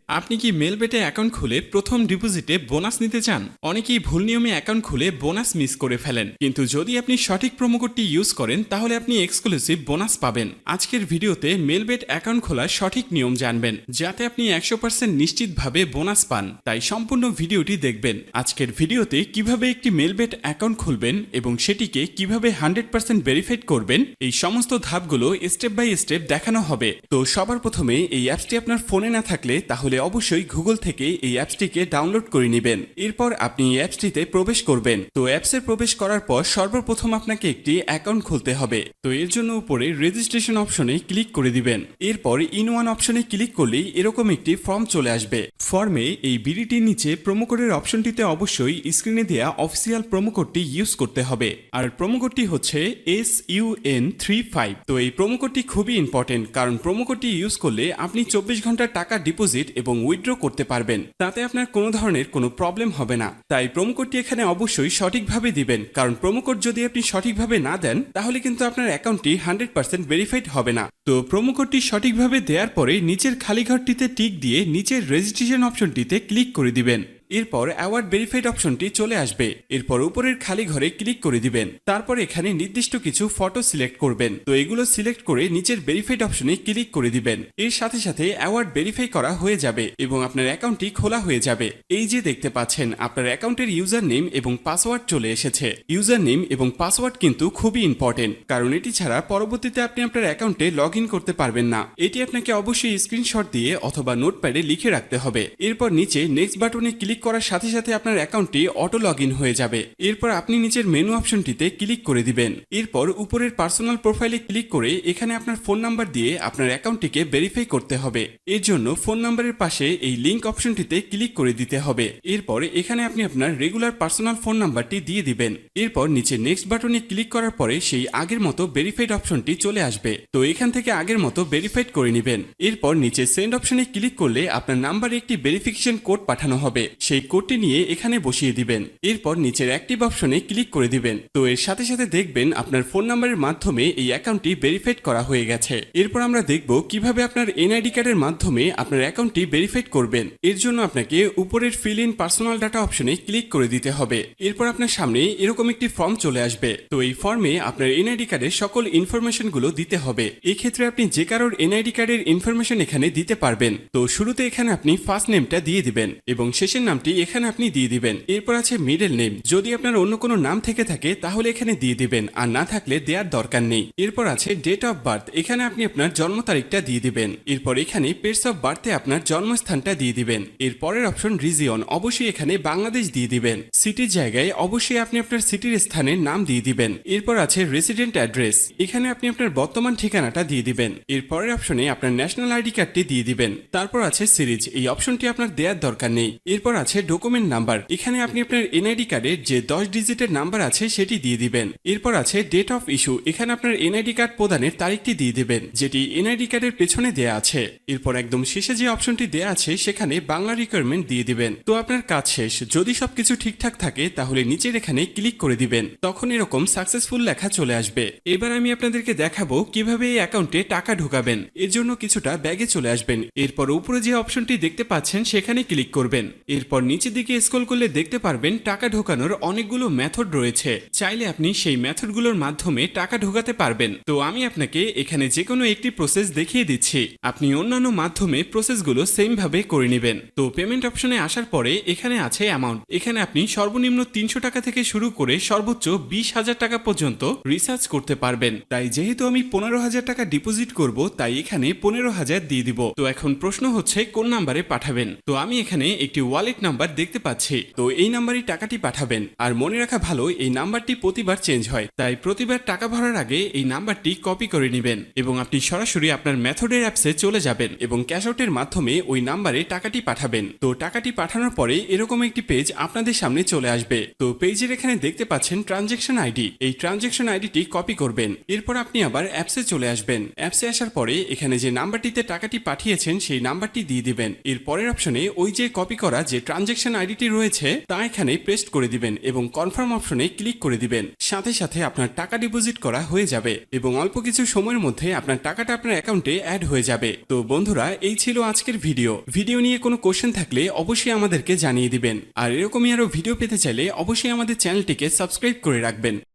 আপনি কি মেলবেটে অ্যাকাউন্ট খুলে প্রথম ডিপোজিটে বোনাস নিতে চান? অনেকেই ভুল নিয়মে অ্যাকাউন্ট খুলে বোনাস মিস করে ফেলেন, কিন্তু যদি আপনি সঠিক প্রোমো কোডটি ইউজ করেন তাহলে আপনি এক্সক্লুসিভ বোনাস পাবেন। আজকের ভিডিওতে মেলবেট অ্যাকাউন্ট খোলার সঠিক নিয়ম জানবেন, যাতে আপনি 100% নিশ্চিতভাবে বোনাস পান। তাই সম্পূর্ণ ভিডিওটি দেখবেন। আজকের ভিডিওতে কিভাবে একটি মেলবেট অ্যাকাউন্ট খুলবেন এবং সেটিকে কিভাবে 100% ভেরিফাইড করবেন, এই সমস্ত ধাপগুলো স্টেপ বাই স্টেপ দেখানো হবে। তো সবার প্রথমে এই অ্যাপসটি আপনার ফোনে না থাকলে তাহলে অবশ্যই গুগল থেকে এই অ্যাপসটিকে ডাউনলোড করে নেবেন। এরপর আপনি এই অ্যাপসটিতে প্রবেশ করবেন। তো অ্যাপসে প্রবেশ করার পর সর্বপ্রথম আপনাকে একটি অ্যাকাউন্ট খুলতে হবে। তো এর জন্য উপরে রেজিস্ট্রেশন অপশনে ক্লিক করে দিবেন। এরপর ইন ওয়ান অপশনে ক্লিক করলেই এরকম একটি ফর্ম চলে আসবে। ফর্মে এই বিডিটির নিচে প্রোমো কোডের অপশনটিতে অবশ্যই স্ক্রিনে দেওয়া অফিসিয়াল প্রোমো কোডটি ইউজ করতে হবে। আর প্রোমো কোডটি হচ্ছে SUN35। তো এই প্রোমো কোডটি খুবই ইম্পর্টেন্ট, কারণ প্রোমো কোডটি ইউজ করলে আপনি 24 ঘন্টার টাকা ডিপোজিট এবং উইথড্র করতে পারবেন। তাতে আপনার কোনো ধরনের কোনো প্রবলেম হবে না। তাই প্রোমো কোডটি এখানে অবশ্যই সঠিকভাবে দিবেন, কারণ প্রোমো কোড যদি আপনি সঠিকভাবে না দেন তাহলে কিন্তু আপনার অ্যাকাউন্টটি 100% ভেরিফাইড হবে না। তো প্রোমো কোডটি সঠিকভাবে দেওয়ার পরে নিচের খালি ঘরটিতে টিক দিয়ে নিচের রেজিস্ট্রেশন অপশনটিতে ক্লিক করে দিবেন। এরপর অ্যাওয়ার্ড ভেরিফাইড অপশনটি চলে আসবে। এরপর উপরের খালি ঘরে ক্লিক করে দিবেন। তারপর এখানে নির্দিষ্ট কিছু ফটো সিলেক্ট করবেন। তো এগুলো সিলেক্ট করে নিচের ভেরিফাইড অপশনে ক্লিক করে দিবেন। এর সাথে সাথে অ্যাওয়ার্ড ভেরিফাই করা হয়ে যাবে এবং আপনার অ্যাকাউন্টটি খোলা হয়ে যাবে। এই যে দেখতে পাচ্ছেন আপনার অ্যাকাউন্টের ইউজার নেম এবং পাসওয়ার্ড চলে এসেছে। ইউজার নেম এবং পাসওয়ার্ড কিন্তু খুবই ইম্পর্টেন্ট, কারণ এটি ছাড়া পরবর্তীতে আপনি আপনার অ্যাকাউন্টে লগ ইন করতে পারবেন না। এটি আপনাকে অবশ্যই স্ক্রিনশট দিয়ে অথবা নোটপ্যাডে লিখে রাখতে হবে। এরপর নিচে নেক্সট বাটনে ক্লিক করার সাথে সাথে আপনার অ্যাকাউন্টটি অটো লগ ইন হয়ে যাবে। এরপর আপনি নিচের মেনু অপশনটিতে ক্লিক করে দিবেন। এরপর উপরের পার্সোনাল প্রোফাইলে ক্লিক করে এখানে আপনার ফোন নাম্বার দিয়ে আপনার অ্যাকাউন্টটিকে ভেরিফাই করতে হবে। এর জন্য ফোন নাম্বারের পাশে এই লিংক অপশনটিতে ক্লিক করে দিতে হবে। এরপর এখানে আপনি আপনার রেগুলার পার্সোনাল ফোন নাম্বারটি দিয়ে দিবেন। এরপর নিচে নেক্সট বাটনে ক্লিক করার পরে সেই আগের মতো ভেরিফাইড অপশনটি চলে আসবে। তো এখান থেকে আগের মতো ভেরিফাইড করে নেবেন। এরপর নিচে সেন্ড অপশনে ক্লিক করলে আপনার নাম্বারে একটি ভেরিফিকেশন কোড পাঠানো হবে। সেই কোডটি নিয়ে এখানে বসিয়ে দিবেন। এরপর নিচের অ্যাক্টিভ অপশনে ক্লিক করে দিবেন। তো এর সাথে সাথে দেখবেন আপনার ফোন নাম্বারের মাধ্যমে এই অ্যাকাউন্টটি ভেরিফাইড করা হয়ে গেছে। এরপর আমরা দেখব কিভাবে আপনার এনআইডি কার্ডের মাধ্যমে আপনার অ্যাকাউন্টটি ভেরিফাইড করবেন। এর জন্য আপনাকে উপরের ফিল ইন পার্সোনাল ডাটা অপশনে ক্লিক করে দিতে হবে। এরপর আপনার সামনে এরকম একটি ফর্ম চলে আসবে। তো এই ফর্মে আপনার এনআইডি কার্ডের সকল ইনফরমেশন গুলো দিতে হবে। এই ক্ষেত্রে আপনি যে কারোর এনআইডি কার্ডের ইনফরমেশন এখানে দিতে পারবেন। তো শুরুতে এখানে আপনি ফার্স্ট নেমটা দিয়ে দিবেন এবং শেষের নামটি এখানে আপনি দিয়ে দিবেন। এরপর আছে মিডল নেম। যদি আপনার অন্য কোনো নাম থেকে থাকে তাহলে এখানে দিয়ে দিবেন, আর না থাকলে দেওয়ার দরকার নেই। এরপর আছে ডেট অফ বার্থ। এখানে আপনি আপনার জন্ম তারিখটা দিয়ে দিবেন। এরপর এখানে প্লেস অফ বার্থে আপনার জন্মস্থানটা দিয়ে দিবেন। এর পরের অপশন রিজিয়ন, অবশ্যই এখানে বাংলাদেশ দিয়ে দিবেন। সিটির জায়গায় অবশ্যই আপনি আপনার সিটির স্থানের নাম দিয়ে দিবেন। এরপর আছে রেসিডেন্ট অ্যাড্রেস। এখানে আপনি আপনার বর্তমান ঠিকানাটা দিয়ে দিবেন। এর পরের অপশনে আপনার ন্যাশনাল আইডি কার্ডটি দিয়ে দিবেন। তারপর আছে সিরিজ, এই অপশনটি আপনার দেওয়ার দরকার নেই। এরপর আছে ডকুমেন্ট নাম্বার। এখানে আপনি আপনার এনআইডি কার্ডের যে 10 ডিজিটের নাম্বার আছে সেটি দিয়ে দিবেন। এরপর আছে ডেট অফ ইস্যু। এখানে আপনার এনআইডি কার্ড প্রদানের তারিখটি দিয়ে দিবেন, যেটি এনআইডি কার্ডের পেছনে দেয়া আছে। এরপর একদম শেষে যে অপশনটি দেয়া আছে সেখানে বাংলা রিকোয়ারমেন্ট দিয়ে দিবেন। তো আপনার কাজ শেষ। যদি সবকিছু ঠিকঠাক থাকে তাহলে নিচের এখানে ক্লিক করে দিবেন। তখন এরকম সাকসেসফুল লেখা চলে আসবে। এবার আমি আপনাদেরকে দেখাবো কিভাবে এই অ্যাকাউন্টে টাকা ঢোকাবেন। এর জন্য কিছুটা ব্যাগে চলে আসবেন। এরপর উপরে যে অপশনটি দেখতে পাচ্ছেন সেখানে ক্লিক করবেন। এরপর নিচের দিকে স্ক্রল করলে দেখতে পারবেন টাকা ঢোকানোর অনেকগুলো মেথড রয়েছে। চাইলে আপনি সেই মেথডগুলোর মাধ্যমে টাকা ঢোকাতে পারবেন। তো আমি আপনাকে এখানে যে কোনো একটি প্রসেস দেখিয়ে দিচ্ছি। আপনি অন্যান্য মাধ্যমে প্রসেসগুলো সেম ভাবে করে নেবেন। তো পেমেন্ট অপশনে আসার পরে এখানে আছে অ্যামাউন্ট। এখানে আপনি সর্বনিম্ন 300 টাকা থেকে শুরু করে সর্বোচ্চ 20,000 টাকা পর্যন্ত রিচার্জ করতে পারবেন। তাই যেহেতু আমি 15,000 টাকা ডিপোজিট করব, তাই এখানে 15,000 দিয়ে দিব। তো এখন প্রশ্ন হচ্ছে কোন নাম্বারে পাঠাবেন। তো আমি এখানে একটি ওয়ালেট নাম্বার দেখতে পাচ্ছি। তো এই নাম্বারই টাকাটি পাঠাবেন। আর মনে রাখা ভালো, এই নাম্বারটি প্রতিবার চেঞ্জ হয়, তাই প্রতিবার টাকা ভরার আগে এই নাম্বারটি কপি করে নেবেন এবং আপনি সরাসরি আপনার মেথডের অ্যাপসে চলে যাবেন এবং ক্যাশ আউটের মাধ্যমে ওই নাম্বারে টাকাটি পাঠাবেন। তো টাকাটি পাঠানোর পরে এরকম একটি পেজ আপনাদের সামনে চলে আসবে। তো পেজের এখানে দেখতে পাচ্ছেন ট্রানজ্যাকশন আইডি। এই ট্রানজ্যাকশন আইডিটি কপি করবেন। এরপর আপনি আবার অ্যাপসে চলে আসবেন। অ্যাপসে আসার পরে এখানে যে নাম্বারটিতে টাকাটি পাঠিয়েছেন সেই নাম্বারটি দিয়ে দিবেন। এর পরের অপশনে ওই যে কপি করা যে ট্রানজ্যাকশন আইডিটি রয়েছে তা এখানে পেস্ট করে দিবেন এবং কনফার্ম অপশনে ক্লিক করে দিবেন। সাথে সাথে আপনার টাকা ডিপোজিট করা হয়ে যাবে এবং অল্প কিছু সময়ের মধ্যে আপনার টাকাটা আপনার অ্যাকাউন্টে অ্যাড হয়ে যাবে। তো বন্ধুরা, এই ছিল আজকের ভিডিও নিয়ে কোনো কোশ্চেন থাকলে অবশ্যই আমাদেরকে জানিয়ে দিবেন। আর এরকমই আরো ভিডিও পেতে চাইলে অবশ্যই আমাদের চ্যানেলটিকে সাবস্ক্রাইব করে রাখবেন।